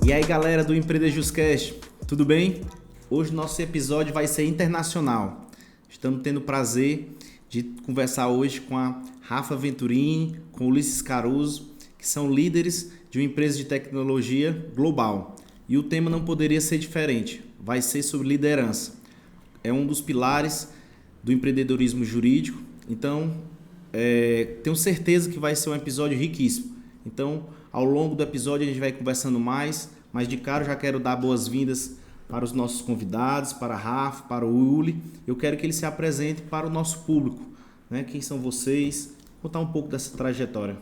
E aí galera do Empreender Justcast, tudo bem? Hoje nosso episódio vai ser internacional. Estamos tendo o prazer de conversar hoje com a Rafa Venturini, com o Ulisses Caruso, que são líderes de uma empresa de tecnologia global. E o tema não poderia ser diferente, vai ser sobre liderança. É um dos pilares do empreendedorismo jurídico, então tenho certeza que vai ser um episódio riquíssimo. Então, ao longo do episódio a gente vai conversando mais, mas de cara eu já quero dar boas-vindas para os nossos convidados, para a Rafa, para o Uli. Eu quero que ele se apresente para o nosso público, né? Quem são vocês? Contar um pouco dessa trajetória.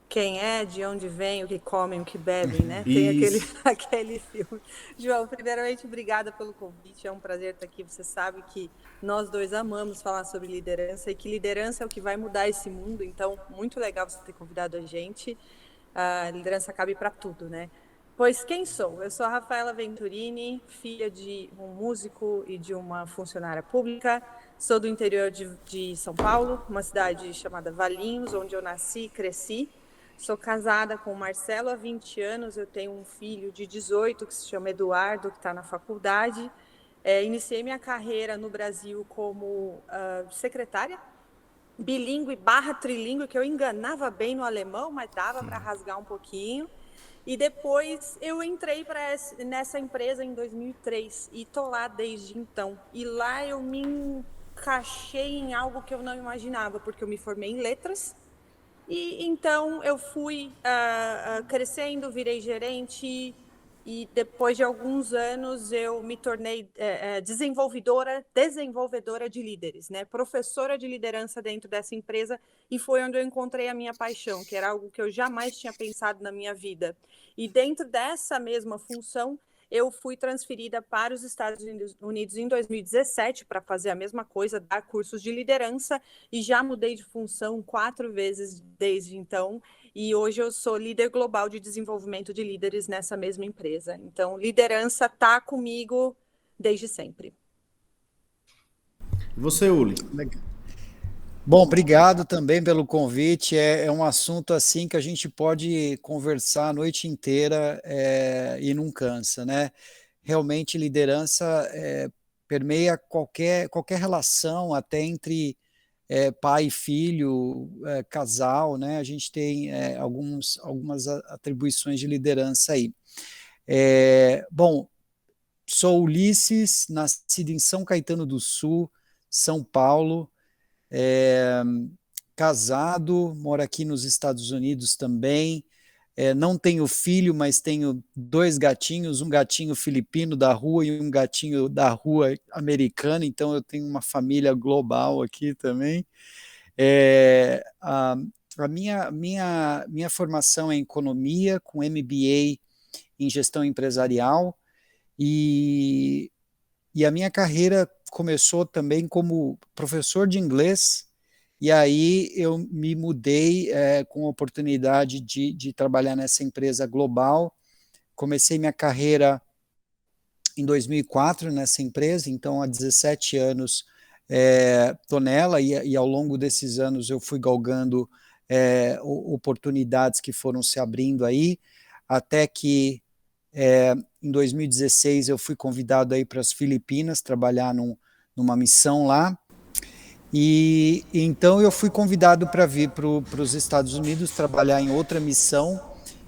Quem é, de onde vem, o que comem, o que bebem, né? Tem aquele, Isso. aquele filme. João, primeiramente, obrigada pelo convite. É um prazer estar aqui. Você sabe que nós dois amamos falar sobre liderança e que liderança é o que vai mudar esse mundo. Então, muito legal você ter convidado a gente. A liderança cabe para tudo, né? Pois quem sou? Eu sou a Rafaela Venturini, filha de um músico e de uma funcionária pública. Sou do interior de São Paulo, uma cidade chamada Valinhos, onde eu nasci e cresci. Sou casada com o Marcelo há 20 anos, eu tenho um filho de 18 que se chama Eduardo, que está na faculdade. Iniciei minha carreira no Brasil como secretária, bilíngue barra trilíngue, que eu enganava bem no alemão, mas dava para rasgar um pouquinho. E depois eu entrei nessa empresa em 2003 e estou lá desde então. E lá eu me encaixei em algo que eu não imaginava, porque eu me formei em letras. E então eu fui crescendo, virei gerente e depois de alguns anos eu me tornei desenvolvedora de líderes, né? Professora de liderança dentro dessa empresa, e foi onde eu encontrei a minha paixão, que era algo que eu jamais tinha pensado na minha vida. E dentro dessa mesma função, eu fui transferida para os Estados Unidos em 2017 para fazer a mesma coisa, dar cursos de liderança, e já mudei de função 4 vezes desde então, e hoje eu sou líder global de desenvolvimento de líderes nessa mesma empresa. Então, liderança está comigo desde sempre. E você, Uli? Bom, obrigado também pelo convite. É um assunto assim que a gente pode conversar a noite inteira e não cansa, né? Realmente, liderança permeia qualquer relação, até entre pai e filho, casal, né? A gente tem algumas atribuições de liderança aí. Bom, sou Ulisses, nascido em São Caetano do Sul, São Paulo. É, casado, moro aqui nos Estados Unidos também. Não tenho filho, mas tenho 2 gatinhos, um gatinho filipino da rua e um gatinho da rua americana, então eu tenho uma família global aqui também. É, a minha formação é em economia, com MBA em gestão empresarial, e, e a minha carreira começou também como professor de inglês, e aí eu me mudei com a oportunidade de trabalhar nessa empresa global. Comecei minha carreira em 2004 nessa empresa, então há 17 anos estou nela, e ao longo desses anos eu fui galgando oportunidades que foram se abrindo aí, até que em 2016 eu fui convidado aí para as Filipinas trabalhar numa missão lá, e então eu fui convidado para vir para os Estados Unidos trabalhar em outra missão,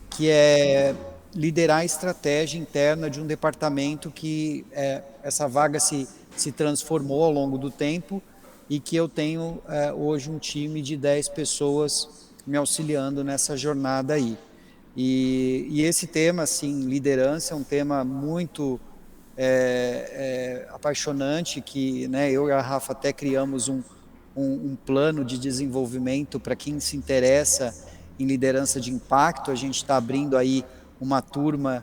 que é liderar a estratégia interna de um departamento que essa vaga se transformou ao longo do tempo, e que eu tenho hoje um time de 10 pessoas me auxiliando nessa jornada aí. E esse tema, assim, liderança, é um tema muito apaixonante, que, né, eu e a Rafa até criamos um plano de desenvolvimento para quem se interessa em liderança de impacto. A gente está abrindo aí uma turma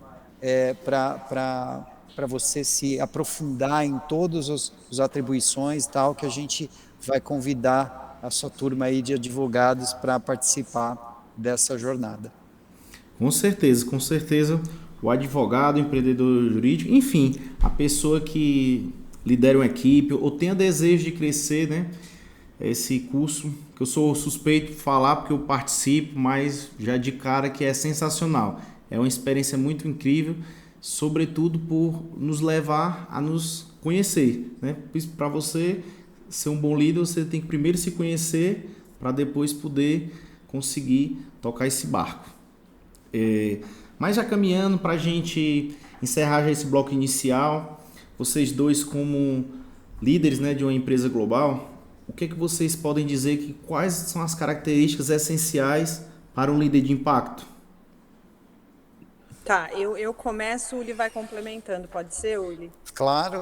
para você se aprofundar em todas as atribuições, tal, que a gente vai convidar a sua turma aí de advogados para participar dessa jornada. Com certeza, o advogado, o empreendedor jurídico, enfim, a pessoa que lidera uma equipe ou tenha desejo de crescer, né? Esse curso, que eu sou suspeito de falar porque eu participo, mas já de cara que é sensacional. É uma experiência muito incrível, sobretudo por nos levar a nos conhecer, né? Para você ser um bom líder, você tem que primeiro se conhecer para depois poder conseguir tocar esse barco. Mas já caminhando para a gente encerrar já esse bloco inicial, vocês dois como líderes, né, de uma empresa global, o que vocês podem dizer que quais são as características essenciais para um líder de impacto? Tá, eu começo, o Uli vai complementando, pode ser, Uli? Claro.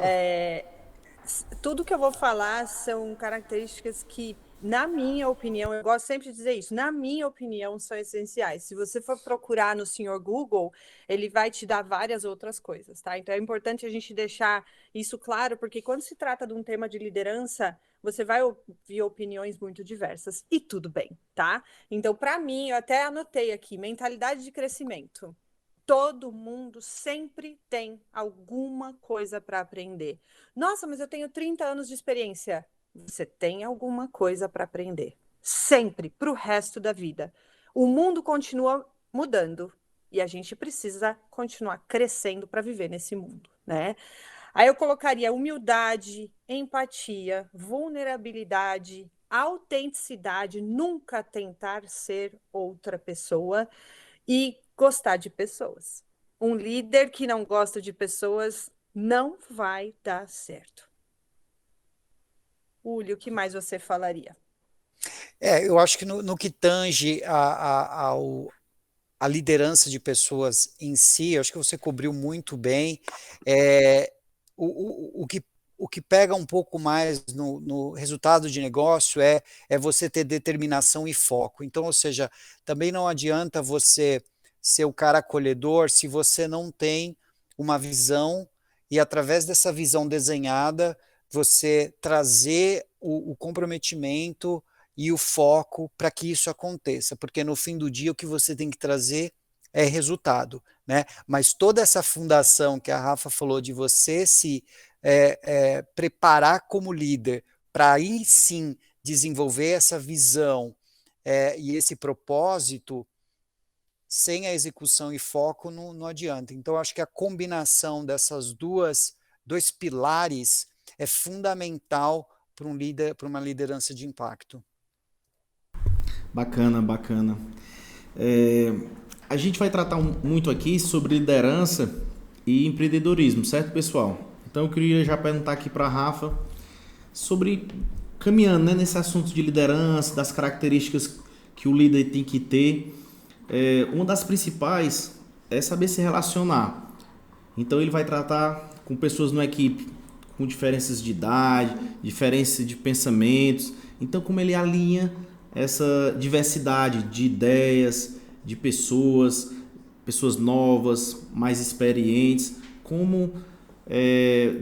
Tudo que eu vou falar são características que, na minha opinião, eu gosto sempre de dizer isso, na minha opinião, são essenciais. Se você for procurar no senhor Google, ele vai te dar várias outras coisas, tá? Então é importante a gente deixar isso claro, porque quando se trata de um tema de liderança, você vai ouvir opiniões muito diversas, e tudo bem, tá? Então, para mim, eu até anotei aqui, mentalidade de crescimento. Todo mundo sempre tem alguma coisa para aprender. Nossa, mas eu tenho 30 anos de experiência. Você tem alguma coisa para aprender. Sempre, para o resto da vida. O mundo continua mudando e a gente precisa continuar crescendo para viver nesse mundo, né? Aí eu colocaria humildade, empatia, vulnerabilidade, autenticidade, nunca tentar ser outra pessoa e gostar de pessoas. Um líder que não gosta de pessoas não vai dar certo. Uli, o que mais você falaria? Eu acho que no que tange a liderança de pessoas em si, eu acho que você cobriu muito bem. É, o que pega um pouco mais no resultado de negócio é você ter determinação e foco. Então, ou seja, também não adianta você ser o cara acolhedor se você não tem uma visão e através dessa visão desenhada, você trazer o comprometimento e o foco para que isso aconteça, porque no fim do dia o que você tem que trazer é resultado, né? Mas toda essa fundação que a Rafa falou de você se preparar como líder para aí sim desenvolver essa visão e esse propósito, sem a execução e foco não adianta. Então acho que a combinação dessas dois pilares é fundamental para um líder, para uma liderança de impacto. Bacana, bacana. A gente vai tratar muito aqui sobre liderança e empreendedorismo, certo, pessoal? Então eu queria já perguntar aqui para a Rafa sobre, caminhando, né, nesse assunto de liderança, das características que o líder tem que ter. Uma das principais é saber se relacionar. Então ele vai tratar com pessoas numa equipe com diferenças de idade, diferenças de pensamentos. Então como ele alinha essa diversidade de ideias, de pessoas novas, mais experientes, como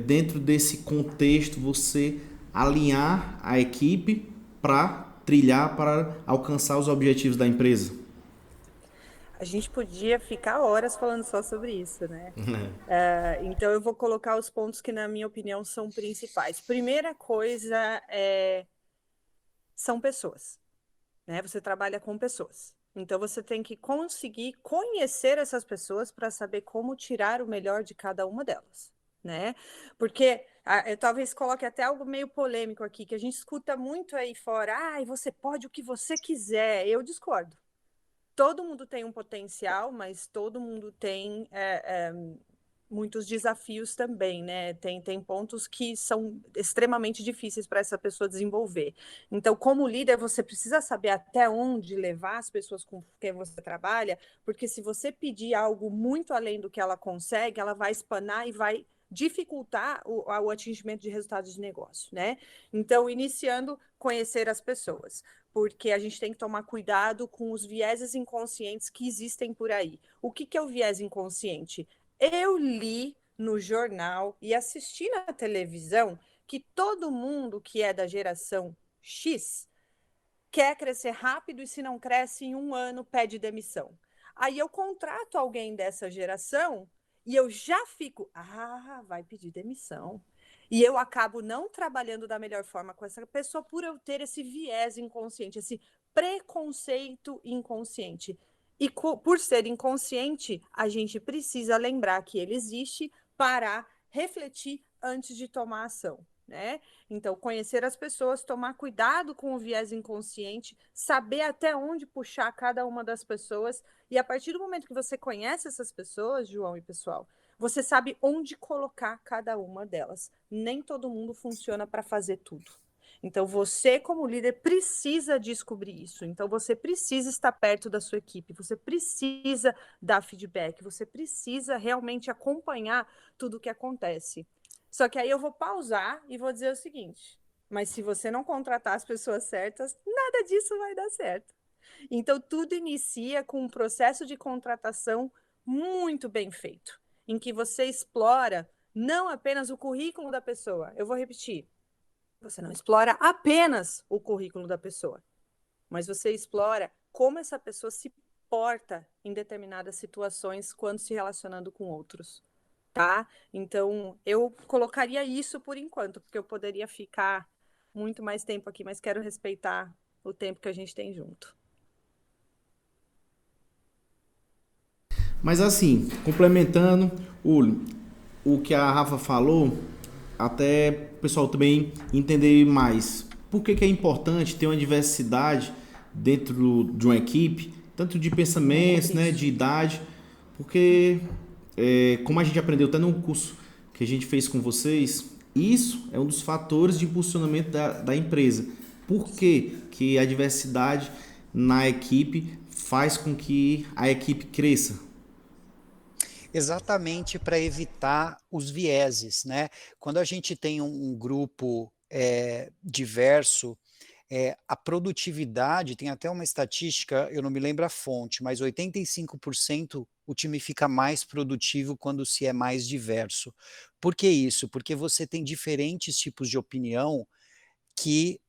dentro desse contexto você alinhar a equipe para trilhar, para alcançar os objetivos da empresa. A gente podia ficar horas falando só sobre isso, né? Então eu vou colocar os pontos que, na minha opinião, são principais. Primeira coisa são pessoas, né? Você trabalha com pessoas. Então você tem que conseguir conhecer essas pessoas para saber como tirar o melhor de cada uma delas, né? Porque eu talvez coloque até algo meio polêmico aqui, que a gente escuta muito aí fora, você pode o que você quiser. Eu discordo. Todo mundo tem um potencial, mas todo mundo tem muitos desafios também, né? Tem pontos que são extremamente difíceis para essa pessoa desenvolver. Então, como líder, você precisa saber até onde levar as pessoas com quem você trabalha, porque se você pedir algo muito além do que ela consegue, ela vai espanar e vai dificultar o atingimento de resultados de negócio, né? Então, iniciando, conhecer as pessoas, porque a gente tem que tomar cuidado com os vieses inconscientes que existem por aí. O que é o viés inconsciente? Eu li no jornal e assisti na televisão que todo mundo que é da geração X quer crescer rápido e, se não cresce em 1 ano, pede demissão. Aí eu contrato alguém dessa geração e eu já fico, vai pedir demissão. E eu acabo não trabalhando da melhor forma com essa pessoa por eu ter esse viés inconsciente, esse preconceito inconsciente. E por ser inconsciente, a gente precisa lembrar que ele existe, parar, refletir antes de tomar ação, né? Então, conhecer as pessoas, tomar cuidado com o viés inconsciente, saber até onde puxar cada uma das pessoas. E a partir do momento que você conhece essas pessoas, João e pessoal, você sabe onde colocar cada uma delas. Nem todo mundo funciona para fazer tudo. Então, você, como líder, precisa descobrir isso. Então, você precisa estar perto da sua equipe, você precisa dar feedback, você precisa realmente acompanhar tudo o que acontece. Só que aí eu vou pausar e vou dizer o seguinte: mas se você não contratar as pessoas certas, nada disso vai dar certo. Então, tudo inicia com um processo de contratação muito bem feito, em que você explora não apenas o currículo da pessoa. Eu vou repetir. Você não explora apenas o currículo da pessoa, mas você explora como essa pessoa se porta em determinadas situações quando se relacionando com outros, tá? Então, eu colocaria isso por enquanto, porque eu poderia ficar muito mais tempo aqui, mas quero respeitar o tempo que a gente tem junto. Mas assim, complementando o que a Rafa falou, até o pessoal também entender mais por que é importante ter uma diversidade dentro de uma equipe, tanto de pensamentos, né, de idade, porque como a gente aprendeu até no curso que a gente fez com vocês, isso é um dos fatores de impulsionamento da empresa. Por que a diversidade na equipe faz com que a equipe cresça? Exatamente para evitar os vieses, né? Quando a gente tem um grupo diverso, a produtividade, tem até uma estatística, eu não me lembro a fonte, mas 85% o time fica mais produtivo quando se é mais diverso. Por que isso? Porque você tem diferentes tipos de opinião que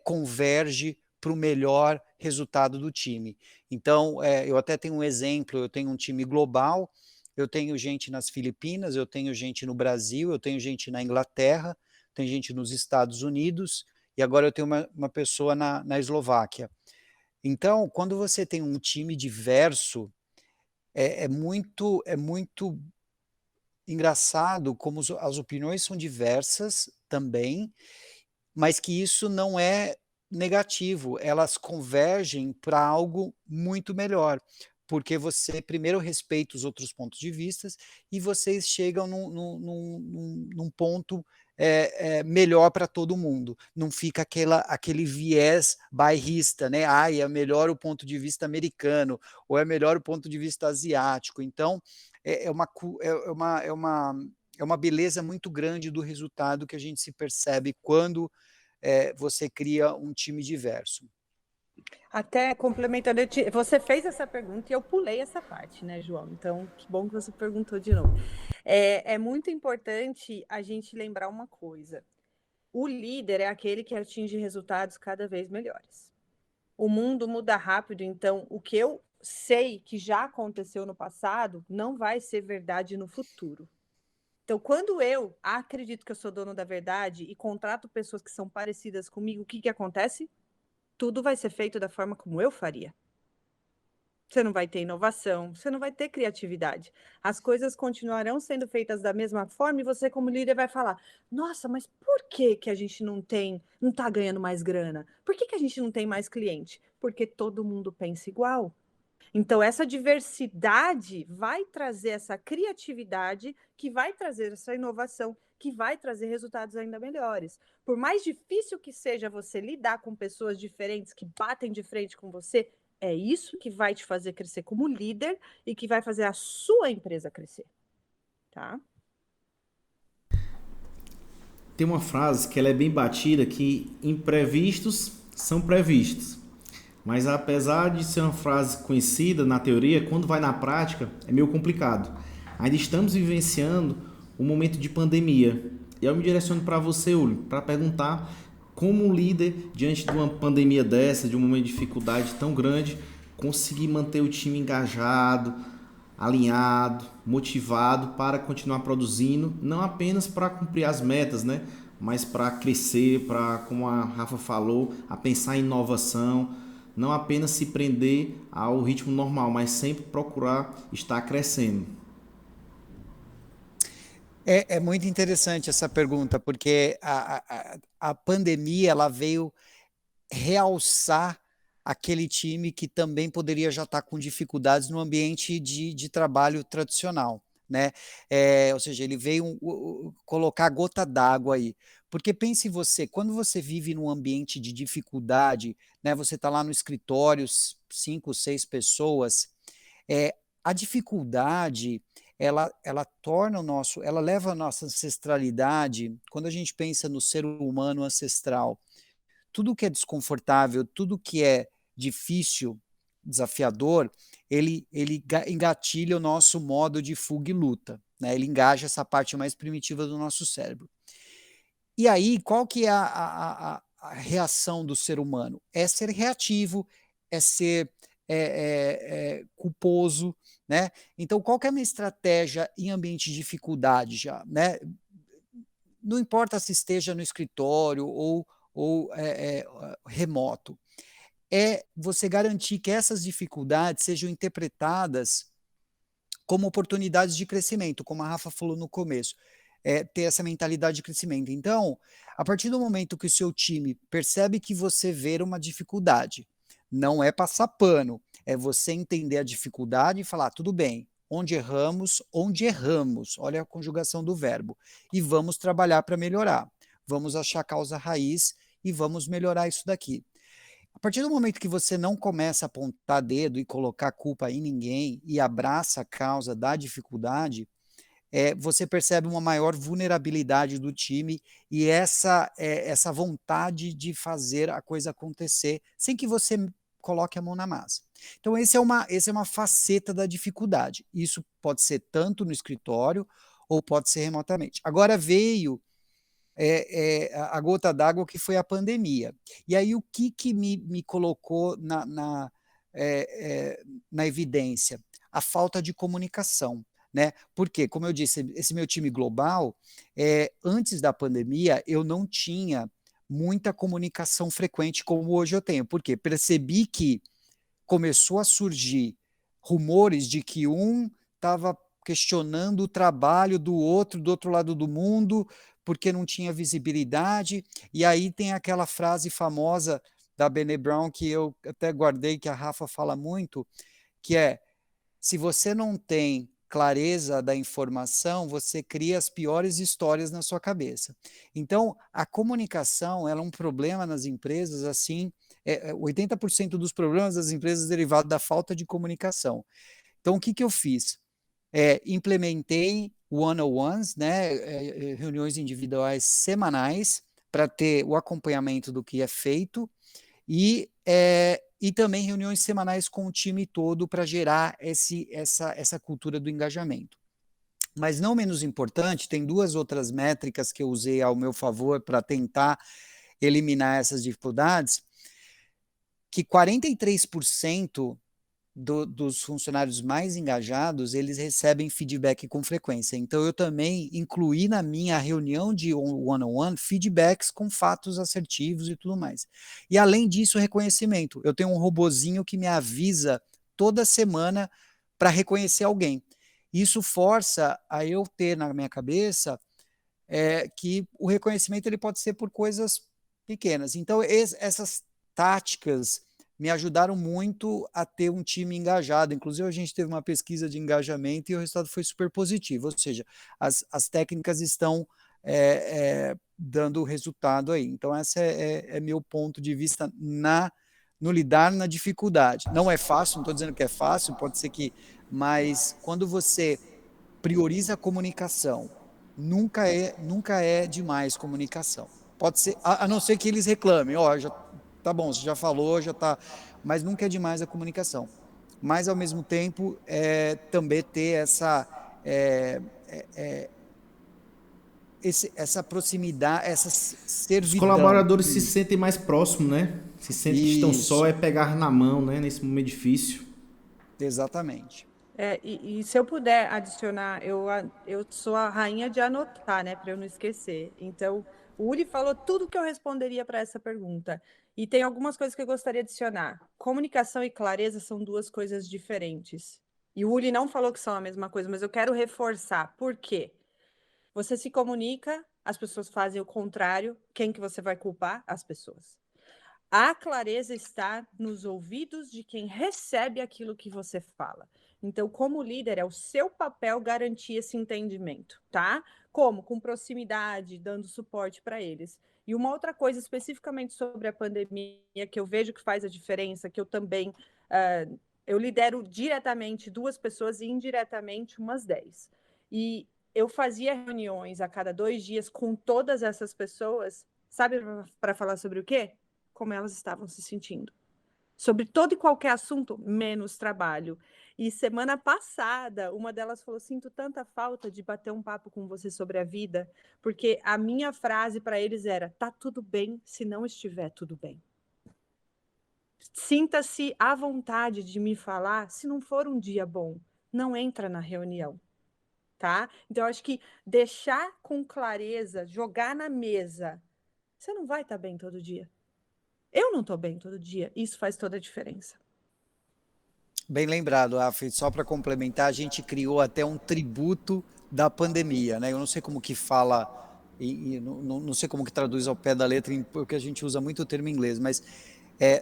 converge para o melhor resultado do time. Então, eu até tenho um exemplo, eu tenho um time global, eu tenho gente nas Filipinas, eu tenho gente no Brasil, eu tenho gente na Inglaterra, tem gente nos Estados Unidos, e agora eu tenho uma pessoa na Eslováquia. Então, quando você tem um time diverso, é muito engraçado como as opiniões são diversas também, mas que isso não é negativo, elas convergem para algo muito melhor, porque você primeiro respeita os outros pontos de vista e vocês chegam num ponto melhor para todo mundo. Não fica aquele viés bairrista, né? É melhor o ponto de vista americano, ou é melhor o ponto de vista asiático. Então, é uma beleza muito grande do resultado que a gente se percebe quando você cria um time diverso. Até complementando, você fez essa pergunta e eu pulei essa parte, né, João? Então, que bom que você perguntou de novo. É muito importante a gente lembrar uma coisa. O líder é aquele que atinge resultados cada vez melhores. O mundo muda rápido, então o que eu sei que já aconteceu no passado não vai ser verdade no futuro. Então, quando eu acredito que eu sou dono da verdade e contrato pessoas que são parecidas comigo, o que acontece? Tudo vai ser feito da forma como eu faria. Você não vai ter inovação, você não vai ter criatividade. As coisas continuarão sendo feitas da mesma forma e você, como líder, vai falar: nossa, mas por que a gente não está ganhando mais grana? Por que a gente não tem mais cliente? Porque todo mundo pensa igual. Então, essa diversidade vai trazer essa criatividade, que vai trazer essa inovação, que vai trazer resultados ainda melhores. Por mais difícil que seja você lidar com pessoas diferentes que batem de frente com você, é isso que vai te fazer crescer como líder e que vai fazer a sua empresa crescer, tá? Tem uma frase que ela é bem batida, que imprevistos são previstos. Mas apesar de ser uma frase conhecida na teoria, quando vai na prática é meio complicado. Ainda estamos vivenciando um momento de pandemia. E eu me direciono para você, Uli, para perguntar como um líder, diante de uma pandemia dessa, de um momento de dificuldade tão grande, conseguir manter o time engajado, alinhado, motivado para continuar produzindo, não apenas para cumprir as metas, né? Mas para crescer, para, como a Rafa falou, a pensar em inovação, não apenas se prender ao ritmo normal, mas sempre procurar estar crescendo? É muito interessante essa pergunta, porque a pandemia ela veio realçar aquele time que também poderia já estar com dificuldades no ambiente de trabalho tradicional, né? Ou seja, ele veio colocar gota d'água aí. Porque pense você, quando você vive num ambiente de dificuldade, né? Você está lá no escritório, 5, 6 pessoas, é, a dificuldade ela torna ela leva a nossa ancestralidade, quando a gente pensa no ser humano ancestral, tudo que é desconfortável, tudo que é difícil, desafiador, ele engatilha o nosso modo de fuga e luta, né? Ele engaja essa parte mais primitiva do nosso cérebro. E aí, qual que é a reação do ser humano? É ser reativo, é ser culposo, né? Então, qual que é a minha estratégia em ambiente de dificuldade já, né? Não importa se esteja no escritório ou remoto, é você garantir que essas dificuldades sejam interpretadas como oportunidades de crescimento, como a Rafa falou no começo, ter essa mentalidade de crescimento. Então, a partir do momento que o seu time percebe que você vê uma dificuldade, não é passar pano, é você entender a dificuldade e falar, tudo bem, onde erramos, olha a conjugação do verbo, e vamos trabalhar para melhorar, vamos achar a causa raiz e vamos melhorar isso daqui. A partir do momento que você não começa a apontar dedo e colocar culpa em ninguém e abraça a causa da dificuldade, você percebe uma maior vulnerabilidade do time e essa vontade de fazer a coisa acontecer sem que você coloque a mão na massa. Então, essa é uma faceta da dificuldade. Isso pode ser tanto no escritório ou pode ser remotamente. Agora veio a gota d'água que foi a pandemia. E aí o que me colocou na evidência? A falta de comunicação. Né? Porque, como eu disse, esse meu time global, antes da pandemia, eu não tinha muita comunicação frequente como hoje eu tenho. Por quê? Percebi que começou a surgir rumores de que um estava questionando o trabalho do outro lado do mundo, porque não tinha visibilidade. E aí tem aquela frase famosa da Brené Brown, que eu até guardei, que a Rafa fala muito, que é: se você não tem clareza da informação, você cria as piores histórias na sua cabeça. Então, a comunicação ela é um problema nas empresas, assim, 80% dos problemas das empresas derivados da falta de comunicação. Então, o que eu fiz? Implementei one-on-ones, né, reuniões individuais semanais, para ter o acompanhamento do que é feito, e também reuniões semanais com o time todo para gerar essa cultura do engajamento. Mas não menos importante, tem duas outras métricas que eu usei ao meu favor para tentar eliminar essas dificuldades, que 43% dos funcionários mais engajados, eles recebem feedback com frequência. Então, eu também incluí na minha reunião de one-on-one feedbacks com fatos assertivos e tudo mais. E, além disso, reconhecimento. Eu tenho um robozinho que me avisa toda semana para reconhecer alguém. Isso força a eu ter na minha cabeça que o reconhecimento ele pode ser por coisas pequenas. Então, essas táticas me ajudaram muito a ter um time engajado. Inclusive, a gente teve uma pesquisa de engajamento e o resultado foi super positivo. Ou seja, as técnicas estão dando resultado aí. Então, esse é meu ponto de vista no lidar na dificuldade. Não é fácil, não estou dizendo que é fácil, pode ser que... Mas quando você prioriza a comunicação, nunca é demais comunicação. Pode ser, a não ser que eles reclamem, já tá bom, você já falou, já tá, mas nunca é demais a comunicação. Mas, ao mesmo tempo, também ter essa proximidade, essa Os servidão. colaboradores se sentem mais próximos, né? Se sentem que estão só Isso, pegar na mão, né? Nesse momento difícil. exatamente. E se eu puder adicionar, eu sou a rainha de anotar, né, para eu não esquecer. Então, O Uli falou tudo que eu responderia para essa pergunta. E tem algumas coisas que eu gostaria de adicionar. Comunicação e clareza são duas coisas diferentes. E o Uli não falou que são a mesma coisa, mas eu quero reforçar. Por quê? Você se comunica, as pessoas fazem o contrário. Quem que você vai culpar? As pessoas. A clareza está nos ouvidos de quem recebe aquilo que você fala. Então, como líder, é o seu papel garantir esse entendimento, tá? Como? Com proximidade, dando suporte para eles. E uma outra coisa especificamente sobre a pandemia, que eu vejo que faz a diferença, que eu também eu lidero diretamente 2 pessoas e indiretamente umas 10. E eu fazia reuniões a cada 2 dias com todas essas pessoas, sabe, para falar sobre o quê? Como elas estavam se sentindo. Sobre todo e qualquer assunto, menos trabalho. E semana passada, uma delas falou: sinto tanta falta de bater um papo com você sobre a vida, porque a minha frase para eles era: tá tudo bem se não estiver tudo bem. Sinta-se à vontade de me falar se não for um dia bom. Não entra na reunião, tá? Então, eu acho que deixar com clareza, jogar na mesa. Você não vai estar bem todo dia. Eu não estou bem todo dia. Isso faz toda a diferença. Bem lembrado, Rafa. Só para complementar, a gente criou até um tributo da pandemia, né? Eu não sei como que fala, não sei como que traduz ao pé da letra, porque a gente usa muito o termo em inglês, mas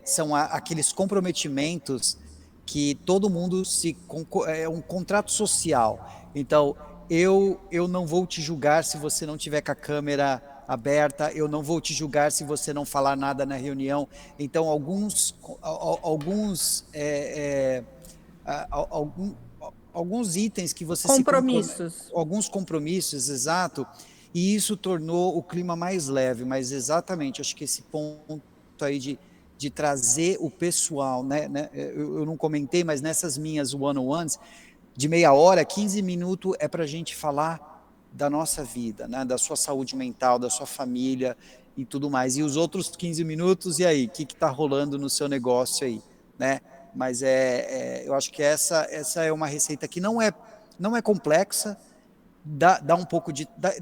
são aqueles comprometimentos que todo mundo é um contrato social. Então, eu não vou te julgar se você não tiver com a câmera aberta, eu não vou te julgar se você não falar nada na reunião. Então, algum, alguns itens que você Compromissos. alguns compromissos, exato, e isso tornou o clima mais leve, mas exatamente, acho que esse ponto aí de trazer o pessoal, né, eu não comentei, mas nessas minhas one-on-ones, de meia hora, 15 minutos é para a gente falar da nossa vida, né, da sua saúde mental, da sua família e tudo mais. E os outros 15 minutos, e aí, o que está rolando no seu negócio aí, né? Mas eu acho que essa é uma receita que não é complexa, dá um pouco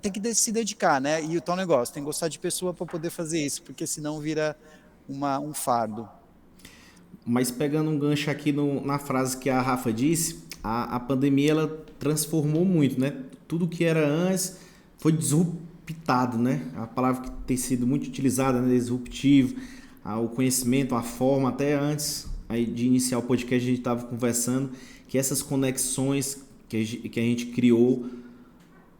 tem que se dedicar, né? E o tal negócio, tem que gostar de pessoa para poder fazer isso, porque senão vira um fardo. Mas pegando um gancho aqui na frase que a Rafa disse, a pandemia ela transformou muito, né? Tudo que era antes foi disruptado, né? A palavra que tem sido muito utilizada, né? Disruptivo, o conhecimento, a forma, até antes aí de iniciar o podcast a gente estava conversando que essas conexões que a gente criou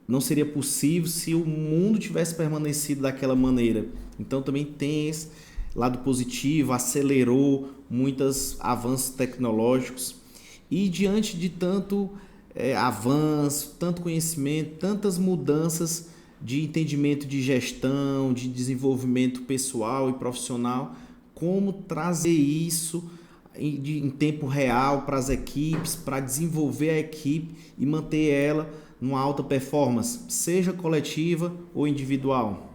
não seria possível se o mundo tivesse permanecido daquela maneira. Então também tem esse lado positivo, acelerou muitos avanços tecnológicos e diante de tanto avanço, tanto conhecimento, tantas mudanças de entendimento de gestão, de desenvolvimento pessoal e profissional, como trazer isso em tempo real para as equipes, para desenvolver a equipe e manter ela numa alta performance, seja coletiva ou individual?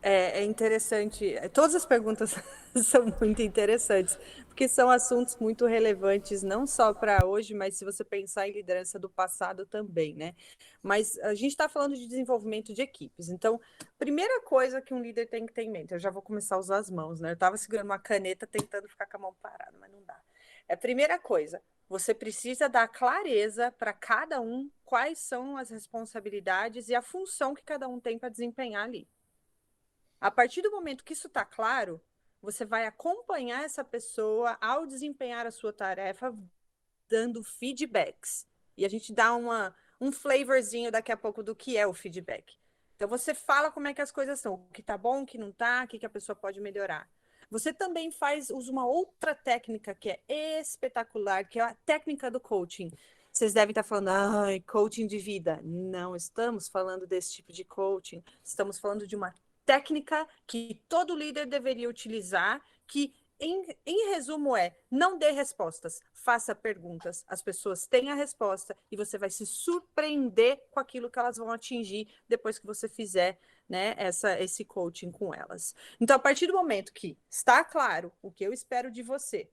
É interessante. Todas as perguntas são muito interessantes, porque são assuntos muito relevantes, não só para hoje, mas se você pensar em liderança do passado também, né? Mas a gente está falando de desenvolvimento de equipes. Então, primeira coisa que um líder tem que ter em mente, eu já vou começar a usar as mãos, né? Eu estava segurando uma caneta tentando ficar com a mão parada, mas não dá. Primeira coisa, você precisa dar clareza para cada um quais são as responsabilidades e a função que cada um tem para desempenhar ali. A partir do momento que isso está claro, você vai acompanhar essa pessoa ao desempenhar a sua tarefa, dando feedbacks. E a gente dá um flavorzinho daqui a pouco do que é o feedback. Então, você fala como é que as coisas são, o que está bom, o que não está, o que a pessoa pode melhorar. Você também usa uma outra técnica que é espetacular, que é a técnica do coaching. Vocês devem estar falando, coaching de vida. Não estamos falando desse tipo de coaching. Estamos falando de uma técnica que todo líder deveria utilizar, que em resumo não dê respostas, faça perguntas, as pessoas têm a resposta e você vai se surpreender com aquilo que elas vão atingir depois que você fizer, né, esse coaching com elas. Então, a partir do momento que está claro o que eu espero de você,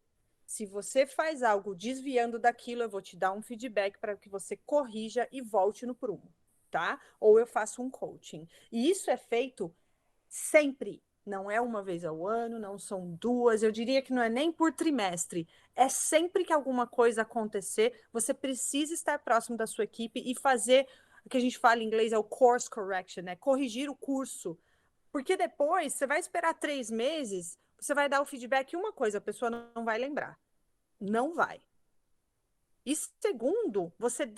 se você faz algo desviando daquilo, eu vou te dar um feedback para que você corrija e volte no prumo. tá? Ou eu faço um coaching. E isso é feito sempre. Não é uma vez ao ano, não são duas, eu diria que não é nem por trimestre. É sempre que alguma coisa acontecer, você precisa estar próximo da sua equipe e fazer o que a gente fala em inglês é o course correction, né? Corrigir o curso. Porque depois, você vai esperar 3 meses, você vai dar o feedback e uma coisa, a pessoa não vai lembrar. Não vai. E segundo, você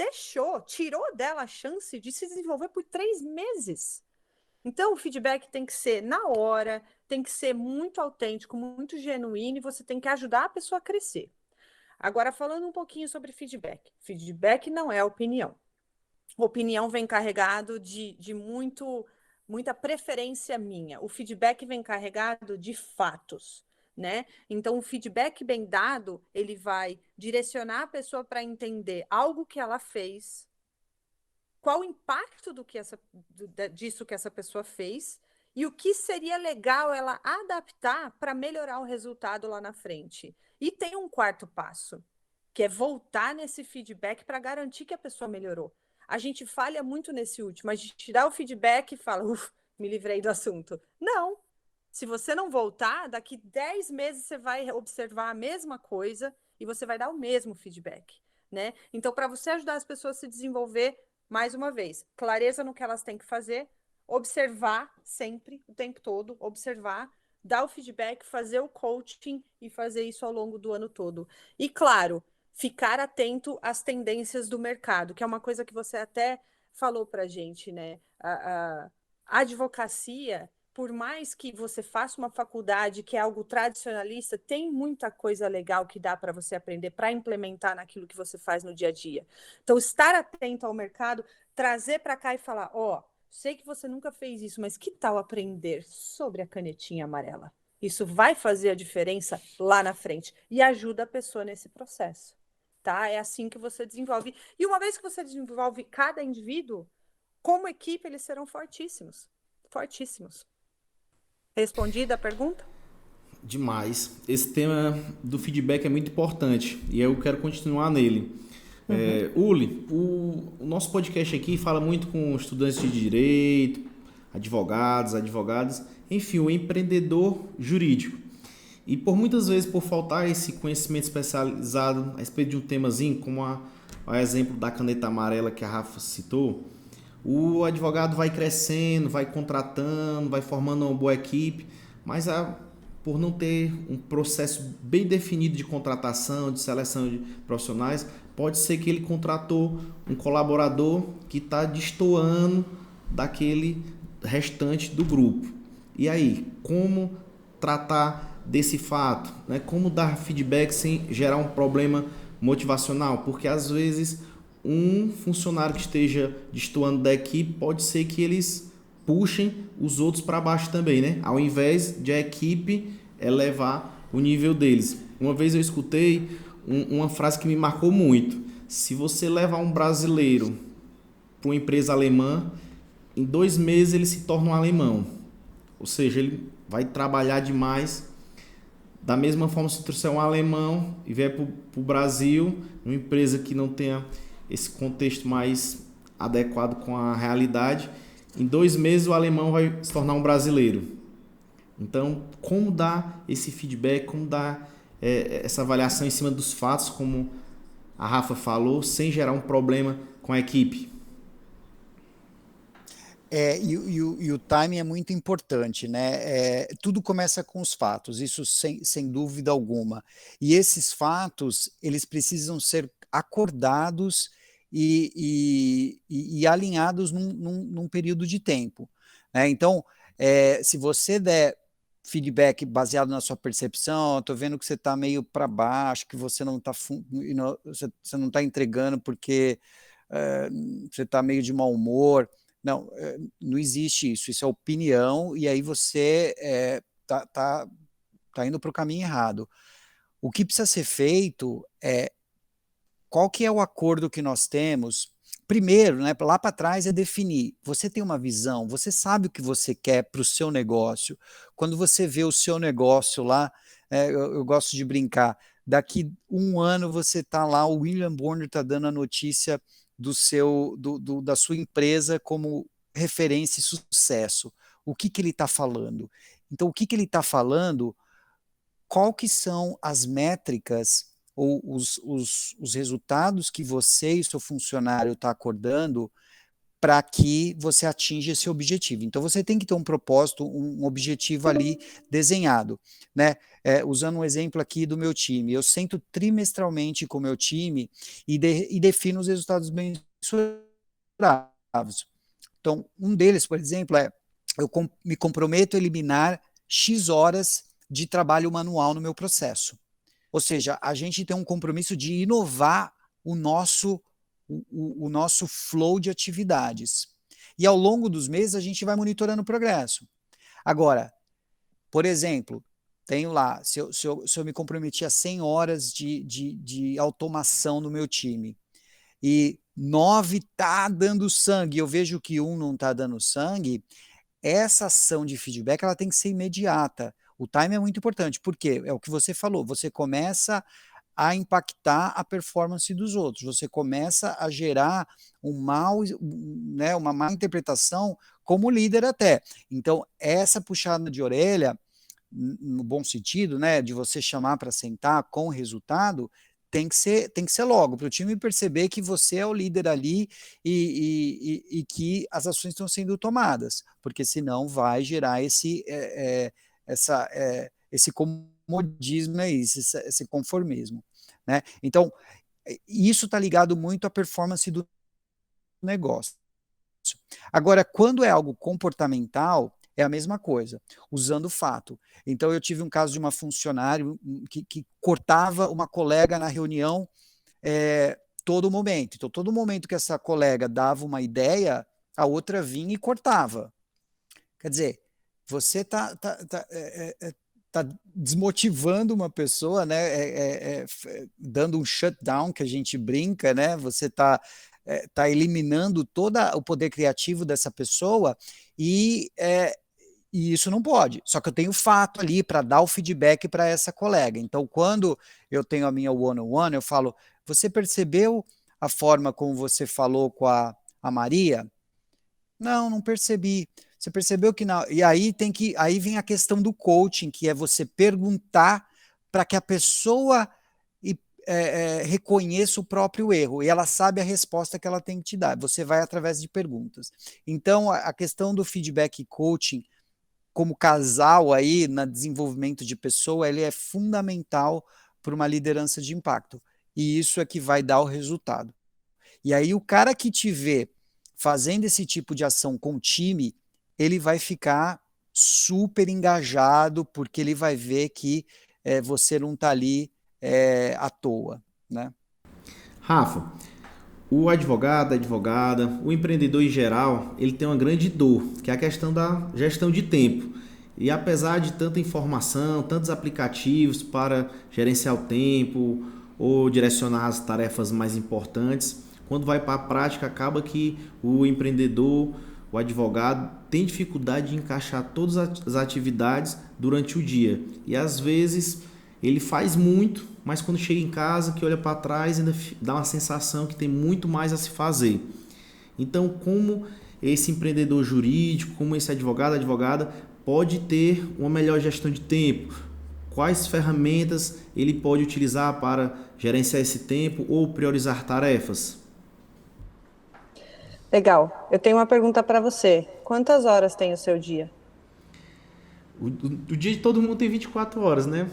tirou dela a chance de se desenvolver por 3 meses. Então, o feedback tem que ser na hora, tem que ser muito autêntico, muito genuíno, e você tem que ajudar a pessoa a crescer. Agora, falando um pouquinho sobre feedback. Feedback não é opinião. Opinião vem carregado de muita preferência minha. O feedback vem carregado de fatos, né? Então, o feedback bem dado, ele vai direcionar a pessoa para entender algo que ela fez, qual o impacto disso que essa pessoa fez e o que seria legal ela adaptar para melhorar o resultado lá na frente. E tem um quarto passo, que é voltar nesse feedback para garantir que a pessoa melhorou. A gente falha muito nesse último, a gente dá o feedback e fala, me livrei do assunto. Não. Se você não voltar, daqui 10 meses você vai observar a mesma coisa e você vai dar o mesmo feedback, né? Então, para você ajudar as pessoas a se desenvolver, mais uma vez, clareza no que elas têm que fazer, observar sempre, o tempo todo, observar, dar o feedback, fazer o coaching e fazer isso ao longo do ano todo. E, claro, ficar atento às tendências do mercado, que é uma coisa que você até falou para a gente, né? A advocacia, por mais que você faça uma faculdade que é algo tradicionalista, tem muita coisa legal que dá para você aprender, para implementar naquilo que você faz no dia a dia. Então, estar atento ao mercado, trazer para cá e falar, sei que você nunca fez isso, mas que tal aprender sobre a canetinha amarela? Isso vai fazer a diferença lá na frente e ajuda a pessoa nesse processo, tá? É assim que você desenvolve. E uma vez que você desenvolve cada indivíduo, como equipe, eles serão fortíssimos. Fortíssimos. Respondida a pergunta? Demais. Esse tema do feedback é muito importante e eu quero continuar nele. Uli, o nosso podcast aqui fala muito com estudantes de direito, advogadas, enfim, o empreendedor jurídico. E por muitas vezes, por faltar esse conhecimento especializado a respeito de um temazinho, como o exemplo da caneta amarela que a Rafa citou, o advogado vai crescendo, vai contratando, vai formando uma boa equipe, mas por não ter um processo bem definido de contratação, de seleção de profissionais, pode ser que ele contratou um colaborador que está destoando daquele restante do grupo. E aí, como tratar desse fato, né? Como dar feedback sem gerar um problema motivacional? Porque às vezes um funcionário que esteja destoando da equipe pode ser que eles puxem os outros para baixo também, né? Ao invés de a equipe elevar o nível deles. Uma vez eu escutei uma frase que me marcou muito. Se você levar um brasileiro para uma empresa alemã, em 2 meses ele se torna um alemão. Ou seja, ele vai trabalhar demais. Da mesma forma, se trouxer um alemão e vier para o Brasil, uma empresa que não tenha esse contexto mais adequado com a realidade, em 2 meses o alemão vai se tornar um brasileiro. Então, como dar esse feedback, como dar essa avaliação em cima dos fatos, como a Rafa falou, sem gerar um problema com a equipe? E o timing é muito importante, né? Tudo começa com os fatos, isso sem dúvida alguma. E esses fatos, eles precisam ser acordados e alinhados num período de tempo, né? Então, se você der feedback baseado na sua percepção, estou vendo que você está meio para baixo, que você não está entregando porque você está meio de mau humor. Não, não existe isso. Isso é opinião e aí você tá indo para o caminho errado. O que precisa ser feito qual que é o acordo que nós temos? Primeiro, né, lá para trás é definir. Você tem uma visão, você sabe o que você quer para o seu negócio. Quando você vê o seu negócio lá, eu gosto de brincar, daqui 1 ano você está lá, o William Bonner está dando a notícia da sua empresa como referência e sucesso. O que ele está falando? Então, o que ele está falando? Qual que são as métricas ou os resultados que você e seu funcionário está acordando para que você atinja esse objetivo. Então, você tem que ter um propósito, um objetivo ali desenhado, né? Usando um exemplo aqui do meu time, eu sento trimestralmente com o meu time e defino os resultados mensurados. Então, um deles, por exemplo, eu me comprometo a eliminar X horas de trabalho manual no meu processo. Ou seja, a gente tem um compromisso de inovar o nosso flow de atividades. E ao longo dos meses a gente vai monitorando o progresso. Agora, por exemplo, tenho lá, se eu me comprometi a 100 horas de automação no meu time, e 9 está dando sangue, eu vejo que um não está dando sangue, essa ação de feedback ela tem que ser imediata. O time é muito importante, porque é o que você falou, você começa a impactar a performance dos outros, você começa a gerar uma má interpretação como líder até. Então, essa puxada de orelha, no bom sentido, né, de você chamar para sentar com o resultado, tem que ser logo, para o time perceber que você é o líder ali e que as ações estão sendo tomadas, porque senão vai gerar esse comodismo, esse conformismo, né? Então, isso está ligado muito à performance do negócio. Agora, quando é algo comportamental, é a mesma coisa, usando fato. Então, eu tive um caso de uma funcionária que cortava uma colega na reunião todo momento. Então, todo momento que essa colega dava uma ideia, a outra vinha e cortava. Quer dizer, você está desmotivando uma pessoa, né? Dando um shutdown, que a gente brinca, né? Você está eliminando todo o poder criativo dessa pessoa e isso não pode. Só que eu tenho fato ali para dar o feedback para essa colega. Então, quando eu tenho a minha one-on-one, eu falo, você percebeu a forma como você falou com a Maria? Não percebi. Você percebeu que não? E aí vem a questão do coaching, que é você perguntar para que a pessoa reconheça o próprio erro e ela sabe a resposta que ela tem que te dar. Você vai através de perguntas. Então, a questão do feedback coaching como casal aí no desenvolvimento de pessoa, ele é fundamental para uma liderança de impacto. E isso é que vai dar o resultado. E aí o cara que te vê fazendo esse tipo de ação com o time, ele vai ficar super engajado, porque ele vai ver que você não está ali à toa, né? Rafa, o advogado, a advogada, o empreendedor em geral, ele tem uma grande dor, que é a questão da gestão de tempo. E apesar de tanta informação, tantos aplicativos para gerenciar o tempo ou direcionar as tarefas mais importantes, quando vai para a prática, acaba que o empreendedor, o advogado, tem dificuldade de encaixar todas as atividades durante o dia. E às vezes ele faz muito, mas quando chega em casa, que olha para trás, ainda dá uma sensação que tem muito mais a se fazer. Então, como esse empreendedor jurídico, como esse advogado, advogada, pode ter uma melhor gestão de tempo? Quais ferramentas ele pode utilizar para gerenciar esse tempo ou priorizar tarefas? Legal. Eu tenho uma pergunta para você. Quantas horas tem o seu dia? O dia de todo mundo tem 24 horas, né?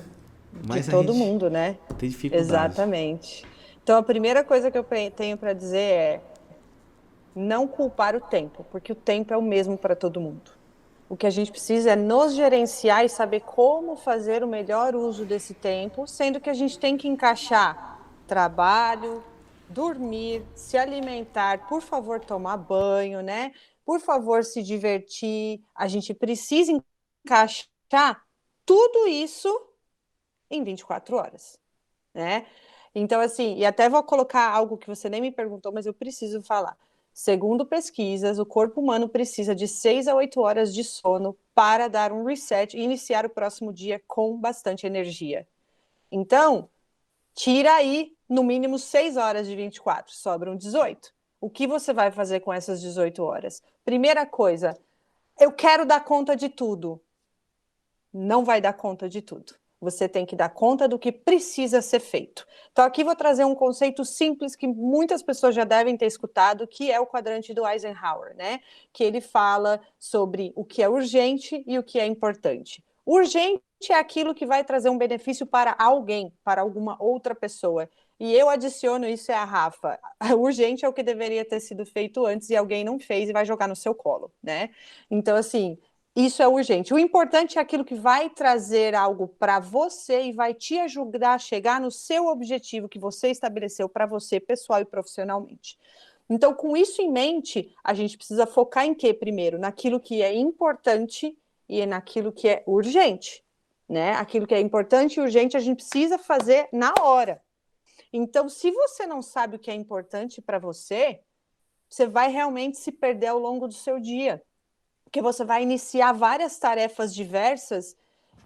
Mas de todo mundo, né? Tem dificuldade. Exatamente. Então, a primeira coisa que eu tenho para dizer é não culpar o tempo, porque o tempo é o mesmo para todo mundo. O que a gente precisa é nos gerenciar e saber como fazer o melhor uso desse tempo, sendo que a gente tem que encaixar trabalho, dormir, se alimentar, por favor, tomar banho, né? Por favor, se divertir. A gente precisa encaixar tudo isso em 24 horas, né? Então, assim, e até vou colocar algo que você nem me perguntou, mas eu preciso falar. Segundo pesquisas, o corpo humano precisa de 6 a 8 horas de sono para dar um reset e iniciar o próximo dia com bastante energia. Então, tira aí, no mínimo, 6 horas de 24, sobram 18. O que você vai fazer com essas 18 horas? Primeira coisa, eu quero dar conta de tudo. Não vai dar conta de tudo. Você tem que dar conta do que precisa ser feito. Então, aqui vou trazer um conceito simples que muitas pessoas já devem ter escutado, que é o quadrante do Eisenhower, né? Que ele fala sobre o que é urgente e o que é importante. Urgente é aquilo que vai trazer um benefício para alguém, para alguma outra pessoa. E eu adiciono isso é a Rafa. Urgente é o que deveria ter sido feito antes e alguém não fez e vai jogar no seu colo, né? Então, assim, isso é urgente. O importante é aquilo que vai trazer algo para você e vai te ajudar a chegar no seu objetivo que você estabeleceu para você, pessoal e profissionalmente. Então, com isso em mente, a gente precisa focar em quê primeiro? Naquilo que é importante e naquilo que é urgente, né? Aquilo que é importante e urgente a gente precisa fazer na hora. Então, se você não sabe o que é importante para você, você vai realmente se perder ao longo do seu dia. Porque você vai iniciar várias tarefas diversas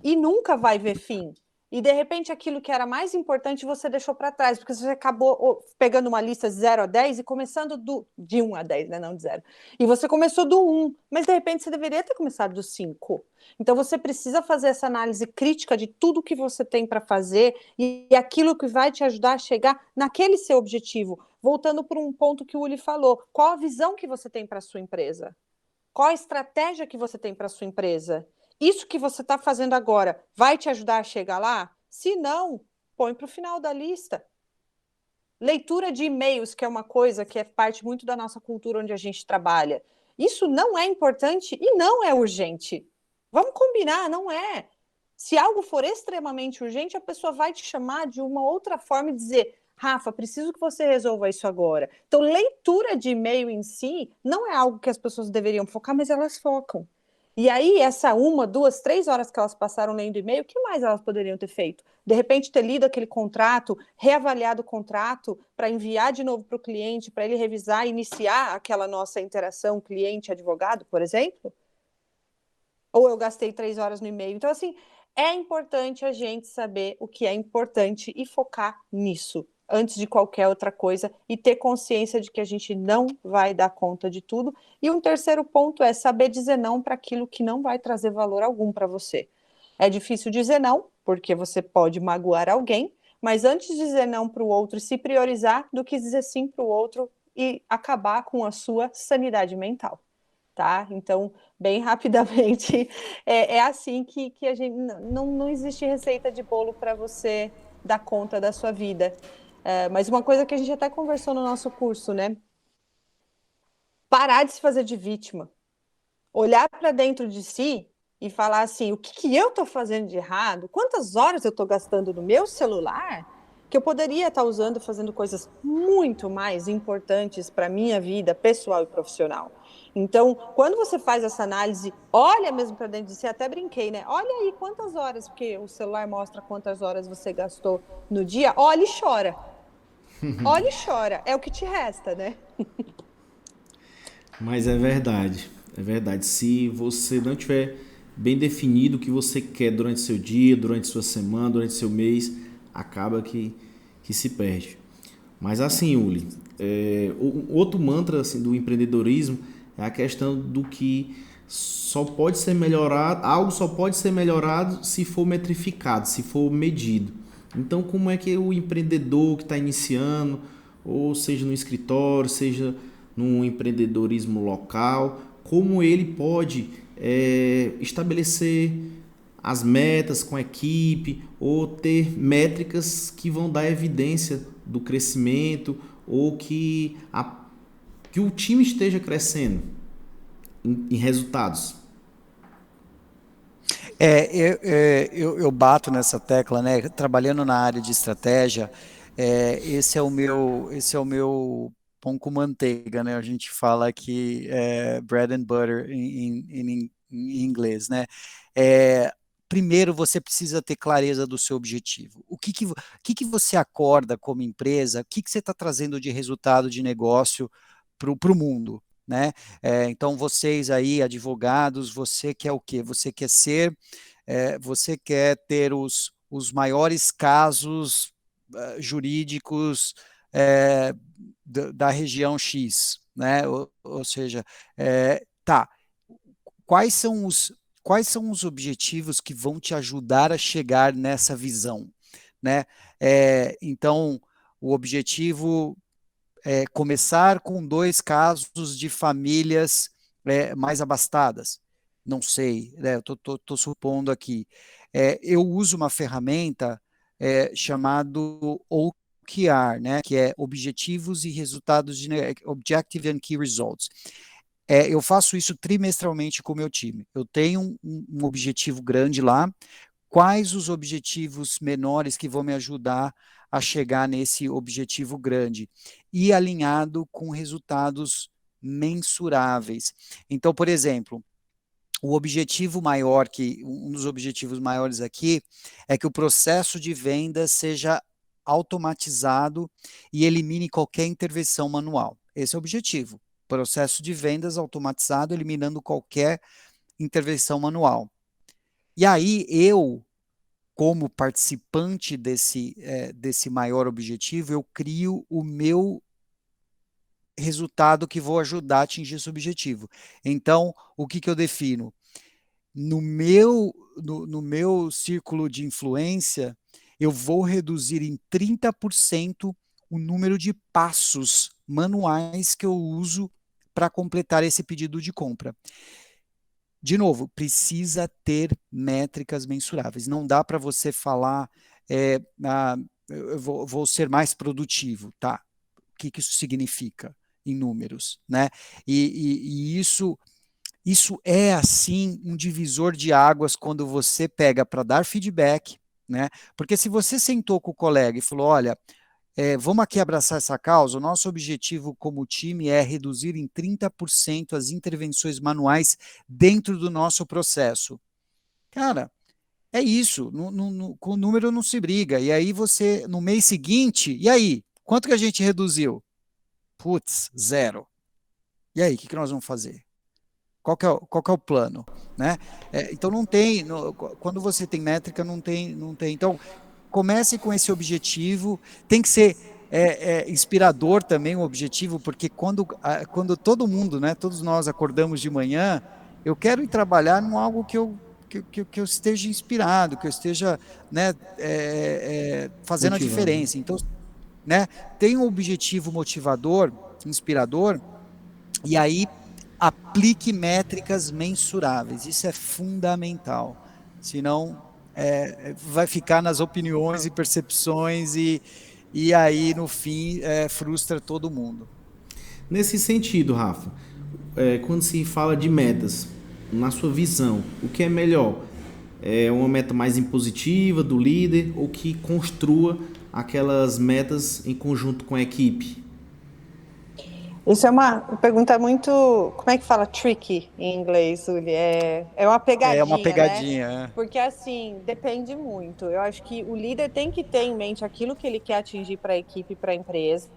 e nunca vai ver fim. E, de repente, aquilo que era mais importante você deixou para trás, porque você acabou pegando uma lista de 0 a 10 e começando de 1 a 10, né? Não de 0. E você começou do 1, mas, de repente, você deveria ter começado do 5. Então, você precisa fazer essa análise crítica de tudo que você tem para fazer e aquilo que vai te ajudar a chegar naquele seu objetivo. Voltando para um ponto que o Uli falou, qual a visão que você tem para a sua empresa? Qual a estratégia que você tem para a sua empresa? Isso que você está fazendo agora vai te ajudar a chegar lá? Se não, põe para o final da lista. Leitura de e-mails, que é uma coisa que é parte muito da nossa cultura onde a gente trabalha. Isso não é importante e não é urgente. Vamos combinar, não é. Se algo for extremamente urgente, a pessoa vai te chamar de uma outra forma e dizer: Rafa, preciso que você resolva isso agora. Então, leitura de e-mail em si não é algo que as pessoas deveriam focar, mas elas focam. E aí, essa 1, 2, 3 horas que elas passaram lendo e-mail, o que mais elas poderiam ter feito? De repente, ter lido aquele contrato, reavaliado o contrato, para enviar de novo para o cliente, para ele revisar e iniciar aquela nossa interação cliente-advogado, por exemplo? Ou eu gastei 3 horas no e-mail. Então, assim, é importante a gente saber o que é importante e focar nisso antes de qualquer outra coisa e ter consciência de que a gente não vai dar conta de tudo. E um terceiro ponto é saber dizer não para aquilo que não vai trazer valor algum para você. É difícil dizer não, porque você pode magoar alguém, mas antes de dizer não para o outro e se priorizar do que dizer sim para o outro e acabar com a sua sanidade mental. Tá? Então, bem rapidamente, é assim que a gente não existe receita de bolo para você dar conta da sua vida. Mas uma coisa que a gente até conversou no nosso curso, né? Parar de se fazer de vítima. Olhar para dentro de si e falar assim, o que eu estou fazendo de errado? Quantas horas eu estou gastando no meu celular que eu poderia estar usando fazendo coisas muito mais importantes para a minha vida pessoal e profissional? Então, quando você faz essa análise, olha mesmo para dentro de si, até brinquei, né? Olha aí quantas horas, porque o celular mostra quantas horas você gastou no dia, olha e chora. Olha e chora, é o que te resta, né? Mas é verdade, é verdade. Se você não tiver bem definido o que você quer durante seu dia, durante sua semana, durante seu mês, acaba que se perde. Mas assim, Uli, o outro mantra assim, do empreendedorismo é a questão do que só pode ser melhorado, algo só pode ser melhorado se for metrificado, se for medido. Então, como é que o empreendedor que está iniciando, ou seja no escritório, seja no empreendedorismo local, como ele pode estabelecer as metas com a equipe ou ter métricas que vão dar evidência do crescimento ou que o time esteja crescendo em resultados. Eu bato nessa tecla, né? Trabalhando na área de estratégia, esse é o meu pão com manteiga, né? A gente fala aqui bread and butter em inglês, né? Primeiro, você precisa ter clareza do seu objetivo. O que você acorda como empresa? O que você está trazendo de resultado de negócio para o mundo? Né? Então, vocês aí, advogados, você quer o quê? Você quer ter os maiores casos jurídicos da região X, né? Ou seja, tá, quais são os objetivos que vão te ajudar a chegar nessa visão, né? Então, o objetivo é começar com 2 casos de famílias mais abastadas. Não sei, né? Eu estou supondo aqui. Eu uso uma ferramenta chamado OKR, né? Que é Objetivos e Resultados de Objective and Key Results. Eu faço isso trimestralmente com o meu time. Eu tenho um objetivo grande lá. Quais os objetivos menores que vão me ajudar a chegar nesse objetivo grande? E alinhado com resultados mensuráveis. Então, por exemplo, um dos objetivos maiores aqui é que o processo de venda seja automatizado e elimine qualquer intervenção manual. Esse é o objetivo. Processo de vendas automatizado, eliminando qualquer intervenção manual. E aí, como participante desse maior objetivo, eu crio o meu resultado que vou ajudar a atingir esse objetivo. Então, o que eu defino? No meu círculo de influência, eu vou reduzir em 30% o número de passos manuais que eu uso para completar esse pedido de compra. De novo, precisa ter métricas mensuráveis. Não dá para você falar, eu vou ser mais produtivo, tá? O que isso significa em números, né? E isso é, assim, um divisor de águas quando você pega para dar feedback, né? Porque se você sentou com o colega e falou, olha, vamos aqui abraçar essa causa, o nosso objetivo como time é reduzir em 30% as intervenções manuais dentro do nosso processo. Cara, é isso, com o número não se briga. E aí você, no mês seguinte, e aí? Quanto que a gente reduziu? Putz, 0. E aí, o que nós vamos fazer? Qual que é o plano? Né? Então não tem, quando você tem métrica, não tem. Então, comece com esse objetivo, tem que ser inspirador também o objetivo, porque quando todo mundo, né, todos nós acordamos de manhã, eu quero ir trabalhar em algo que eu esteja inspirado, que eu esteja, né, fazendo a diferença. Então, né, tem um objetivo motivador, inspirador, e aí aplique métricas mensuráveis. Isso é fundamental. Senão, vai ficar nas opiniões e percepções e aí, no fim, frustra todo mundo. Nesse sentido, Rafa, quando se fala de metas, na sua visão, o que é melhor? É uma meta mais impositiva do líder ou que construa aquelas metas em conjunto com a equipe? Isso é uma pergunta muito, como é que fala tricky em inglês, Uli? É uma pegadinha, uma pegadinha, né? Porque assim, depende muito. Eu acho que o líder tem que ter em mente aquilo que ele quer atingir para a equipe, para a empresa.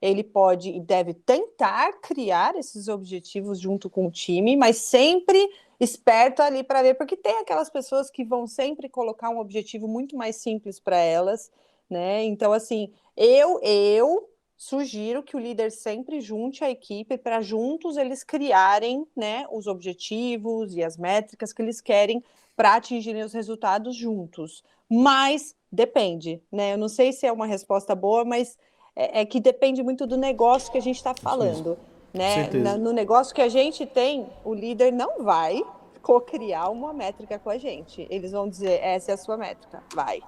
Ele pode e deve tentar criar esses objetivos junto com o time, mas sempre esperto ali para ver, porque tem aquelas pessoas que vão sempre colocar um objetivo muito mais simples para elas, né? Então, assim, eu sugiro que o líder sempre junte a equipe para juntos eles criarem, né, os objetivos e as métricas que eles querem para atingirem os resultados juntos. Mas depende, né? Eu não sei se é uma resposta boa, mas é que depende muito do negócio que a gente está falando, né? No negócio que a gente tem, o líder não vai co-criar uma métrica com a gente. Eles vão dizer, essa é a sua métrica, vai.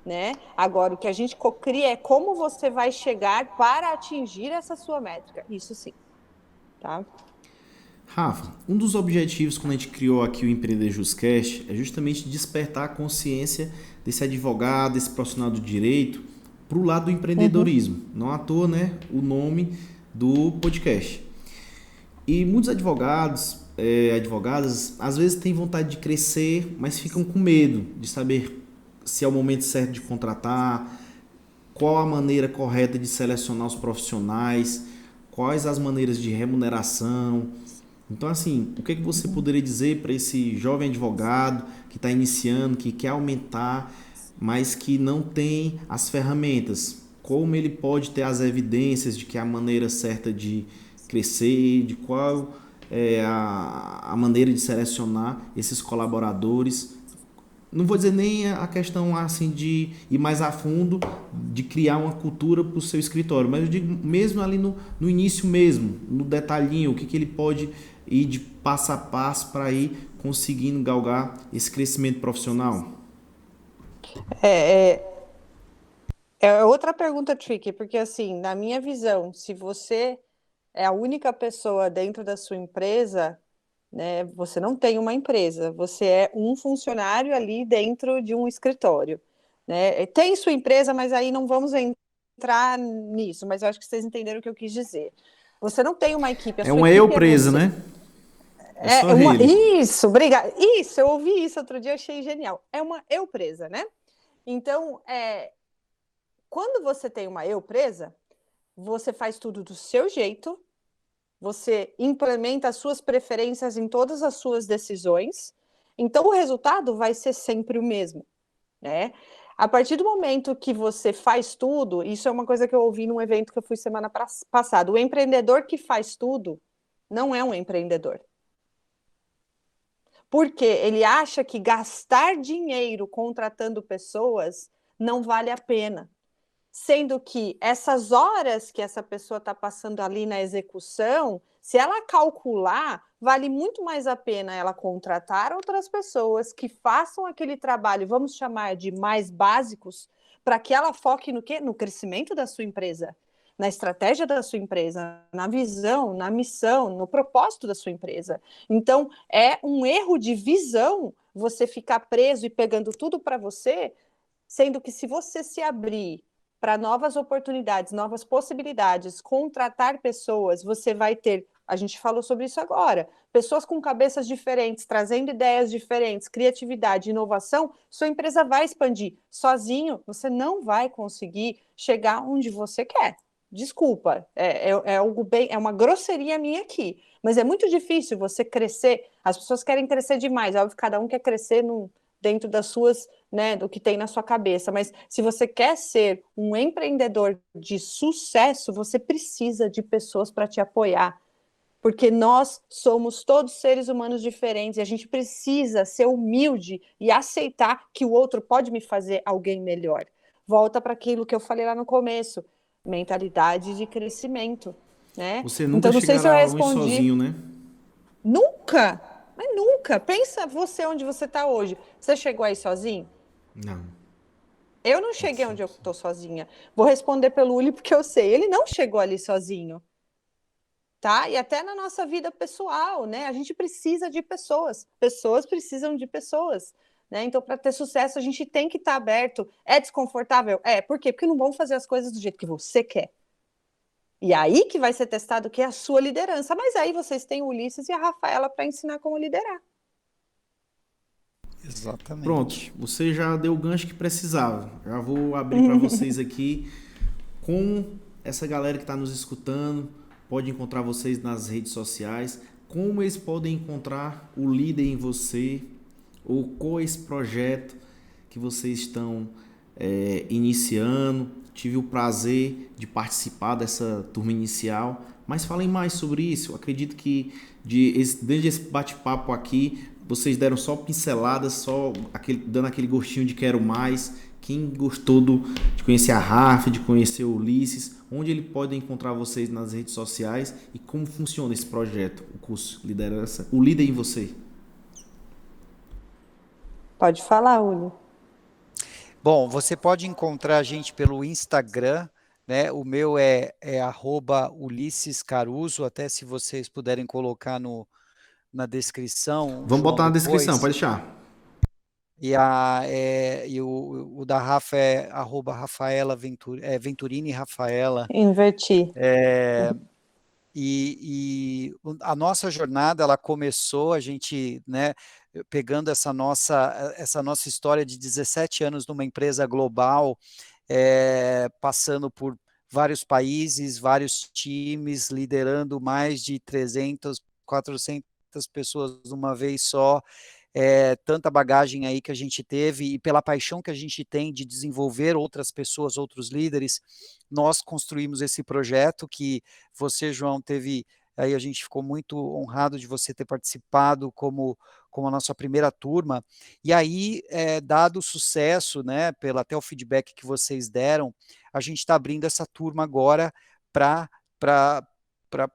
Né? Agora, o que a gente cocria é como você vai chegar para atingir essa sua métrica. Isso sim. Tá? Rafa, um dos objetivos quando a gente criou aqui o Empreender JustCast é justamente despertar a consciência desse advogado, desse profissional do direito para o lado do empreendedorismo. Não à toa, né, o nome do podcast. E muitos advogados, advogadas, às vezes têm vontade de crescer, mas ficam com medo de saber se é o momento certo de contratar, qual a maneira correta de selecionar os profissionais, quais as maneiras de remuneração. Então, assim, o que você poderia dizer para esse jovem advogado que está iniciando, que quer aumentar, mas que não tem as ferramentas? como ele pode ter as evidências de que é a maneira certa de crescer, de qual é a maneira de selecionar esses colaboradores. Não vou dizer nem a questão assim de ir mais a fundo, de criar uma cultura para o seu escritório, mas eu digo mesmo ali no início mesmo, no detalhinho, o que ele pode ir de passo a passo para ir conseguindo galgar esse crescimento profissional. É, é, é outra pergunta tricky, porque assim, na minha visão, se você é a única pessoa dentro da sua empresa, né, você não tem uma empresa, você é um funcionário ali dentro de um escritório, né? Tem sua empresa, mas aí não vamos entrar nisso, mas eu acho que vocês entenderam o que eu quis dizer. Você não tem uma equipe, a É sua uma eu equipe é presa, você. né? É só ele. Isso, obrigada. Isso, eu ouvi isso outro dia, achei genial. É uma eu presa, né? Então, quando você tem uma eu presa, você faz tudo do seu jeito, você implementa as suas preferências em todas as suas decisões, então o resultado vai ser sempre o mesmo, né? A partir do momento que você faz tudo, isso é uma coisa que eu ouvi num evento que eu fui semana passada, o empreendedor que faz tudo não é um empreendedor. Porque ele acha que gastar dinheiro contratando pessoas não vale a pena. Sendo que essas horas que essa pessoa está passando ali na execução, se ela calcular, vale muito mais a pena ela contratar outras pessoas que façam aquele trabalho, vamos chamar de mais básicos, para que ela foque no quê? No crescimento da sua empresa, na estratégia da sua empresa, na visão, na missão, no propósito da sua empresa. Então, é um erro de visão você ficar preso e pegando tudo para você, sendo que se você se abrir para novas oportunidades, novas possibilidades, contratar pessoas, você vai ter, a gente falou sobre isso agora, pessoas com cabeças diferentes, trazendo ideias diferentes, criatividade, inovação, sua empresa vai expandir. Sozinho, você não vai conseguir chegar onde você quer. Desculpa, algo bem, é uma grosseria minha aqui, mas é muito difícil você crescer. As pessoas querem crescer demais, óbvio que cada um quer crescer dentro das suas, né, do que tem na sua cabeça, mas se você quer ser um empreendedor de sucesso, você precisa de pessoas para te apoiar, porque nós somos todos seres humanos diferentes e a gente precisa ser humilde e aceitar que o outro pode me fazer alguém melhor. Volta para aquilo que eu falei lá no começo, mentalidade de crescimento, né? Você nunca Então, não sei se eu chegará longe respondi. sozinho, né? Nunca, mas nunca. Pensa você onde você está hoje. Você chegou aí sozinho? Não. Eu não Pode cheguei ser. onde eu estou sozinha. Vou responder pelo Uli porque eu sei. Ele não chegou ali sozinho, tá? E até na nossa vida pessoal, né? A gente precisa de pessoas. Pessoas precisam de pessoas, né? Então, para ter sucesso, a gente tem que estar aberto. É desconfortável? É. Por quê? Porque não vão fazer as coisas do jeito que você quer. E aí que vai ser testado o que é a sua liderança. Mas aí vocês têm o Ulisses e a Rafaela para ensinar como liderar. Pronto, Exatamente. você já deu o gancho que precisava. Já vou abrir para vocês aqui como essa galera que está nos escutando pode encontrar vocês nas redes sociais, como eles podem encontrar o líder em você, ou qual é esse projeto que vocês estão iniciando. Tive o prazer de participar dessa turma inicial, mas falem mais sobre isso. Eu acredito que desde esse bate-papo aqui, vocês deram só pinceladas, só dando aquele gostinho de quero mais. Quem gostou de conhecer a Rafa, de conhecer o Ulisses, onde ele pode encontrar vocês nas redes sociais e como funciona esse projeto, o curso Liderança, o Líder em Você. Pode falar, Uli. Bom, você pode encontrar a gente pelo Instagram, né? O meu é @Ulisses Caruso, até se vocês puderem colocar na descrição, Vamos João, botar na descrição, depois. pode deixar. E o da Rafa é @Rafaela Venturini Rafaela. Inverti. A nossa jornada, ela começou, a gente, né, pegando essa nossa história de 17 anos numa empresa global, passando por vários países, vários times, liderando mais de 300, 400 pessoas de uma vez só, tanta bagagem aí que a gente teve e pela paixão que a gente tem de desenvolver outras pessoas, outros líderes, nós construímos esse projeto que você, João, teve, aí a gente ficou muito honrado de você ter participado como a nossa primeira turma, e aí, dado o sucesso, né, até o feedback que vocês deram, a gente está abrindo essa turma agora para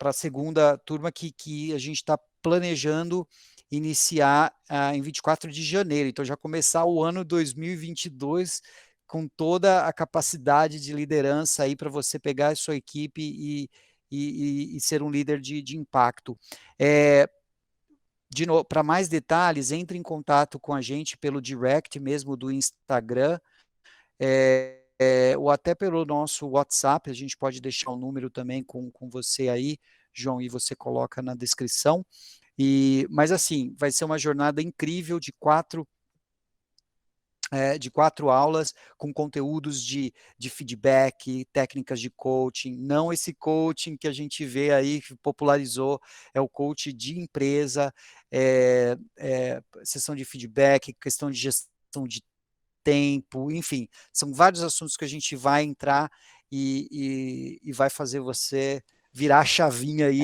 a segunda turma que a gente está planejando iniciar em 24 de janeiro, então já começar o ano 2022 com toda a capacidade de liderança aí para você pegar a sua equipe e ser um líder de impacto. De novo, para mais detalhes, entre em contato com a gente pelo direct mesmo do Instagram, ou até pelo nosso WhatsApp, a gente pode deixar o número também com você aí, João, e você coloca na descrição. Mas assim, vai ser uma jornada incrível de quatro aulas com conteúdos de feedback, técnicas de coaching, não esse coaching que a gente vê aí, que popularizou, é o coach de empresa, sessão de feedback, questão de gestão de tempo, enfim, são vários assuntos que a gente vai entrar e vai fazer você virar a chavinha aí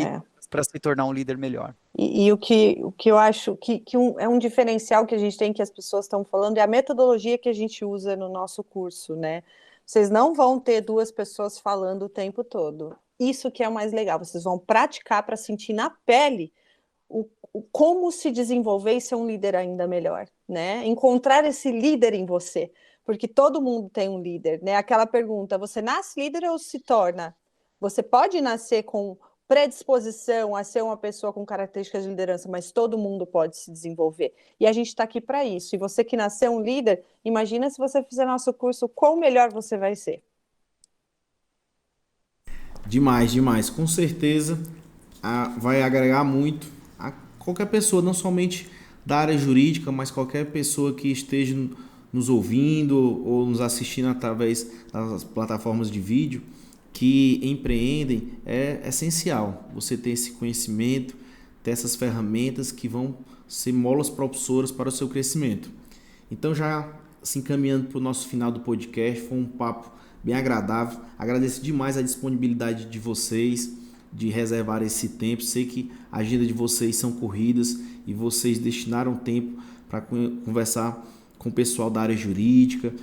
para se tornar um líder melhor. E o que eu acho que é um diferencial que a gente tem, que as pessoas estão falando, é a metodologia que a gente usa no nosso curso, né? Vocês não vão ter duas pessoas falando o tempo todo. Isso que é o mais legal. Vocês vão praticar para sentir na pele como se desenvolver e ser um líder ainda melhor, né? Encontrar esse líder em você, porque todo mundo tem um líder, né? Aquela pergunta, você nasce líder ou se torna? Você pode nascer com predisposição a ser uma pessoa com características de liderança, mas todo mundo pode se desenvolver. E a gente está aqui para isso. E você que nasceu um líder, imagina se você fizer nosso curso, quão melhor você vai ser. Demais, demais. Com certeza vai agregar muito a qualquer pessoa, não somente da área jurídica, mas qualquer pessoa que esteja nos ouvindo ou nos assistindo através das plataformas de vídeo que empreendem. É essencial você ter esse conhecimento, ter essas ferramentas que vão ser molas propulsoras para o seu crescimento. Então, já se encaminhando para o nosso final do podcast, foi um papo bem agradável. Agradeço demais a disponibilidade de vocês de reservar esse tempo. Sei que a agenda de vocês são corridas e vocês destinaram tempo para conversar com o pessoal da área jurídica,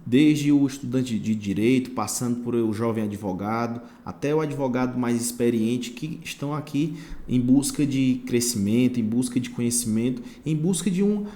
desde o estudante de direito, passando por o jovem advogado, até o advogado mais experiente, que estão aqui em busca de crescimento, em busca de conhecimento, em busca de um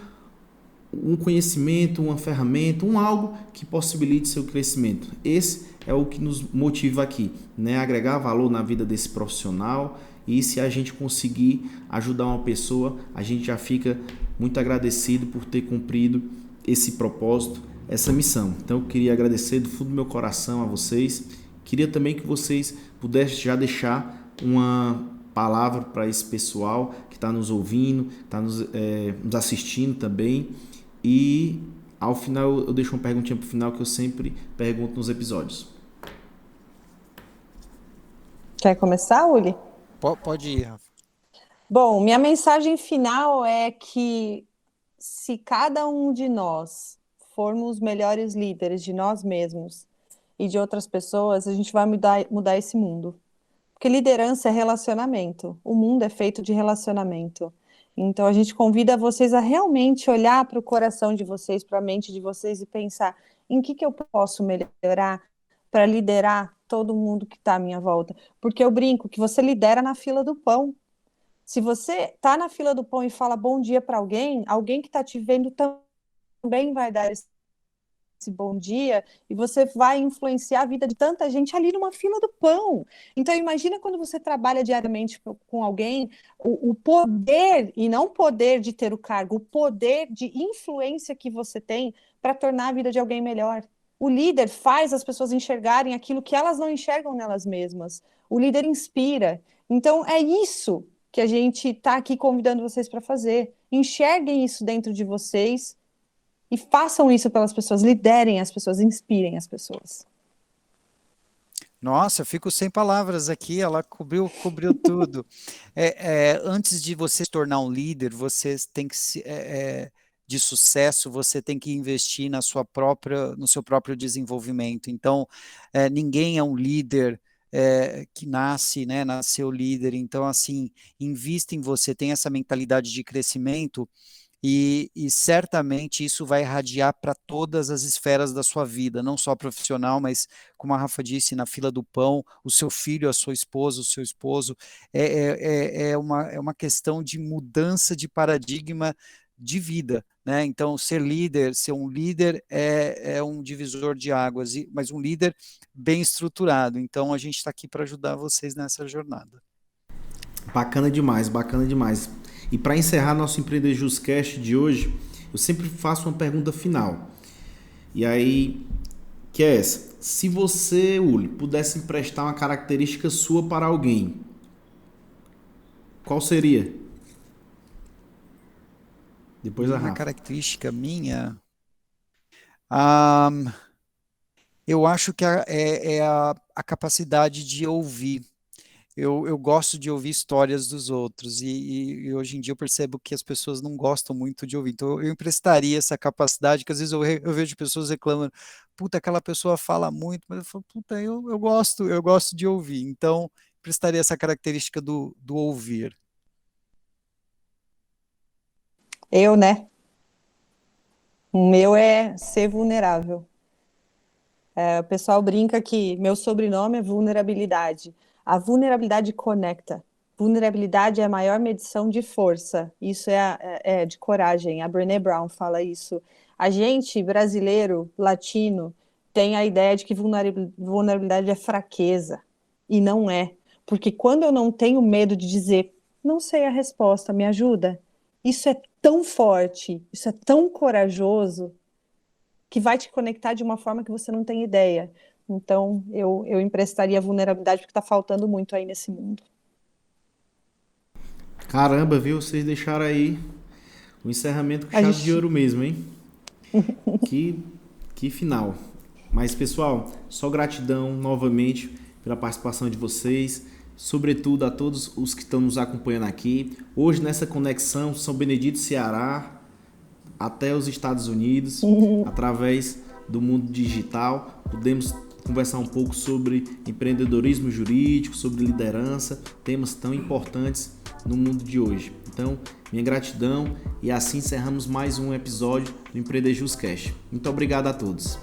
conhecimento, uma ferramenta, algo que possibilite seu crescimento. Esse é o que nos motiva aqui, né? Agregar valor na vida desse profissional, e se a gente conseguir ajudar uma pessoa, a gente já fica muito agradecido por ter cumprido esse propósito, essa missão. Então eu queria agradecer do fundo do meu coração a vocês. Queria também que vocês pudessem já deixar uma palavra para esse pessoal que está nos ouvindo, está nos assistindo também. E ao final eu deixo uma perguntinha para o final que eu sempre pergunto nos episódios. Quer começar, Uli? Pode ir, Rafa. Bom, minha mensagem final é que se cada um de nós formos melhores líderes de nós mesmos e de outras pessoas, a gente vai mudar esse mundo. Porque liderança é relacionamento. O mundo é feito de relacionamento. Então, a gente convida vocês a realmente olhar para o coração de vocês, para a mente de vocês e pensar em que eu posso melhorar para liderar todo mundo que está à minha volta. Porque eu brinco que você lidera na fila do pão. Se você está na fila do pão e fala bom dia para alguém que está te vendo também vai dar esse bom dia, e você vai influenciar a vida de tanta gente ali numa fila do pão. Então, imagina quando você trabalha diariamente com alguém, o poder, e não o poder de ter o cargo, o poder de influência que você tem para tornar a vida de alguém melhor. O líder faz as pessoas enxergarem aquilo que elas não enxergam nelas mesmas. O líder inspira. Então, é isso que a gente está aqui convidando vocês para fazer. Enxerguem isso dentro de vocês e façam isso pelas pessoas, liderem as pessoas, inspirem as pessoas. Nossa, eu fico sem palavras aqui, ela cobriu tudo. Antes de você se tornar um líder, você tem que de sucesso, você tem que investir no seu próprio desenvolvimento. Então, ninguém é um líder que nasce, né? Nasceu líder. Então, assim, invista em você, tem essa mentalidade de crescimento. E certamente isso vai irradiar para todas as esferas da sua vida, não só profissional, mas, como a Rafa disse, na fila do pão, o seu filho, a sua esposa, o seu esposo. É uma questão de mudança de paradigma de vida, né? Então, ser um líder é um divisor de águas, mas um líder bem estruturado. Então, a gente está aqui para ajudar vocês nessa jornada. Bacana demais, bacana demais. E para encerrar nosso Empreender Justcast de hoje, eu sempre faço uma pergunta final. E aí, que é essa. Se você, Uli, pudesse emprestar uma característica sua para alguém, qual seria? Depois a Uma Rafa. característica minha, ah, eu acho que a capacidade de ouvir. Eu gosto de ouvir histórias dos outros e hoje em dia eu percebo que as pessoas não gostam muito de ouvir. Então eu emprestaria essa capacidade, que às vezes eu vejo pessoas reclamando, puta, aquela pessoa fala muito, mas eu falo, puta, eu gosto de ouvir. Então emprestaria essa característica do ouvir. Eu, né? O meu é ser vulnerável. O pessoal brinca que meu sobrenome é vulnerabilidade. A vulnerabilidade conecta. Vulnerabilidade é a maior medição de força. Isso é de coragem. A Brené Brown fala isso. A gente, brasileiro, latino, tem a ideia de que vulnerabilidade é fraqueza. E não é. Porque quando eu não tenho medo de dizer, não sei a resposta, me ajuda? Isso é tão forte, isso é tão corajoso que vai te conectar de uma forma que você não tem ideia. Então, eu emprestaria a vulnerabilidade porque está faltando muito aí nesse mundo. Caramba, viu? Vocês deixaram aí o encerramento com A chave de gente, ouro mesmo, hein? Que, que final. Mas, pessoal, só gratidão novamente pela participação de vocês, sobretudo a todos os que estão nos acompanhando aqui. Hoje, nessa conexão São Benedito, Ceará, até os Estados Unidos, através do mundo digital, podemos conversar um pouco sobre empreendedorismo jurídico, sobre liderança, temas tão importantes no mundo de hoje. Então, minha gratidão e assim encerramos mais um episódio do Empreender Justcast. Muito obrigado a todos.